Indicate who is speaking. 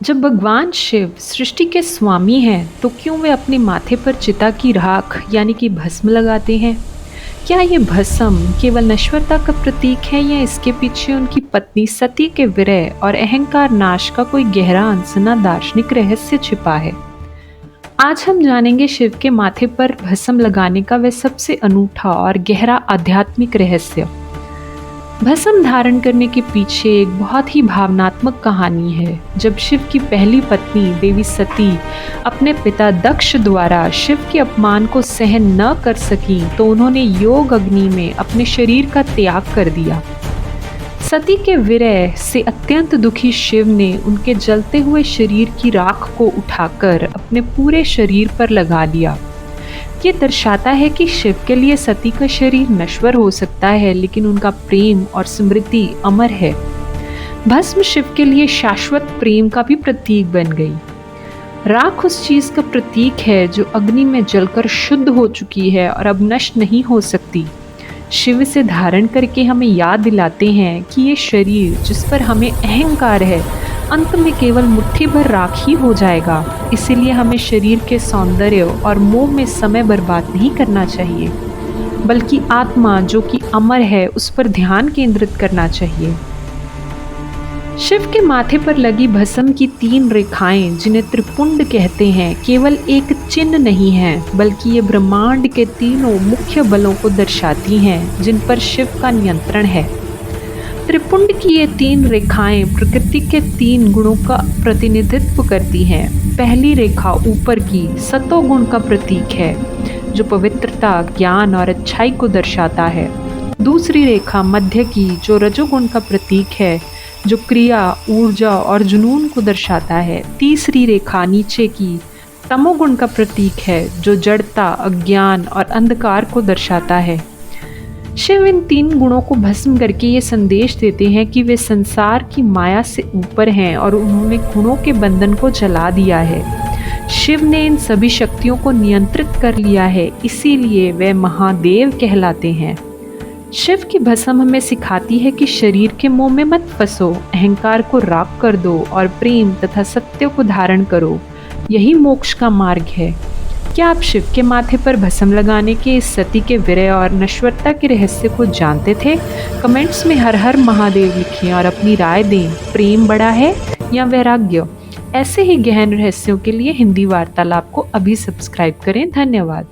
Speaker 1: जब भगवान शिव सृष्टि के स्वामी हैं तो क्यों वे अपने माथे पर चिता की राख यानी कि भस्म लगाते हैं? क्या ये भस्म केवल नश्वरता का प्रतीक है या इसके पीछे उनकी पत्नी सती के विरह और अहंकार नाश का कोई गहरा अनसुना दार्शनिक रहस्य छिपा है? आज हम जानेंगे शिव के माथे पर भस्म लगाने का वह सबसे अनूठा और गहरा आध्यात्मिक रहस्य। भस्म धारण करने के पीछे एक बहुत ही भावनात्मक कहानी है। जब शिव की पहली पत्नी देवी सती अपने पिता दक्ष द्वारा शिव के अपमान को सहन न कर सकी तो उन्होंने योग अग्नि में अपने शरीर का त्याग कर दिया। सती के विरह से अत्यंत दुखी शिव ने उनके जलते हुए शरीर की राख को उठाकर अपने पूरे शरीर पर लगा लिया। ये दर्शाता है कि शिव के लिए सती का शरीर नश्वर हो सकता है, लेकिन उनका प्रेम और स्मृति अमर है। भस्म शिव के लिए शाश्वत प्रेम का भी प्रतीक बन गई। राख उस चीज का प्रतीक है जो अग्नि में जलकर शुद्ध हो चुकी है और अब नष्ट नहीं हो सकती। शिव इसे धारण करके हमें याद दिलाते हैं कि ये शरीर जिस पर हमें अहंकार है अंत में केवल मुट्ठी भर राख ही हो जाएगा। इसीलिए हमें शरीर के सौंदर्य और मोह में समय बर्बाद नहीं करना चाहिए, बल्कि आत्मा जो कि अमर है उस पर ध्यान केंद्रित करना चाहिए। शिव के माथे पर लगी भस्म की 3 रेखाएं जिन्हें त्रिपुंड कहते हैं केवल एक चिन्ह नहीं है, बल्कि ये ब्रह्मांड के तीनों मुख्य बलों को दर्शाती हैं जिन पर शिव का नियंत्रण है। त्रिपुंड की ये 3 रेखाएं प्रकृति के 3 गुणों का प्रतिनिधित्व करती हैं। पहली रेखा ऊपर की सतोगुण का प्रतीक है जो पवित्रता, ज्ञान और अच्छाई को दर्शाता है। दूसरी रेखा मध्य की जो रजोगुण का प्रतीक है जो क्रिया, ऊर्जा और जुनून को दर्शाता है। तीसरी रेखा नीचे की तमोगुण का प्रतीक है जो जड़ता, अज्ञान और अंधकार को दर्शाता है। शिव इन 3 गुणों को भस्म करके ये संदेश देते हैं कि वे संसार की माया से ऊपर हैं और उन्होंने गुणों के बंधन को जला दिया है। शिव ने इन सभी शक्तियों को नियंत्रित कर लिया है, इसीलिए वे महादेव कहलाते हैं। शिव की भस्म हमें सिखाती है कि शरीर के मोह में मत फंसो, अहंकार को राख कर दो और प्रेम तथा सत्य को धारण करो। यही मोक्ष का मार्ग है। क्या आप शिव के माथे पर भस्म लगाने के इस सती के विरह और नश्वरता के रहस्य को जानते थे? कमेंट्स में हर हर महादेव लिखें और अपनी राय दें। प्रेम बड़ा है या वैराग्य? ऐसे ही गहन रहस्यों के लिए हिंदी वार्तालाप को अभी सब्सक्राइब करें। धन्यवाद।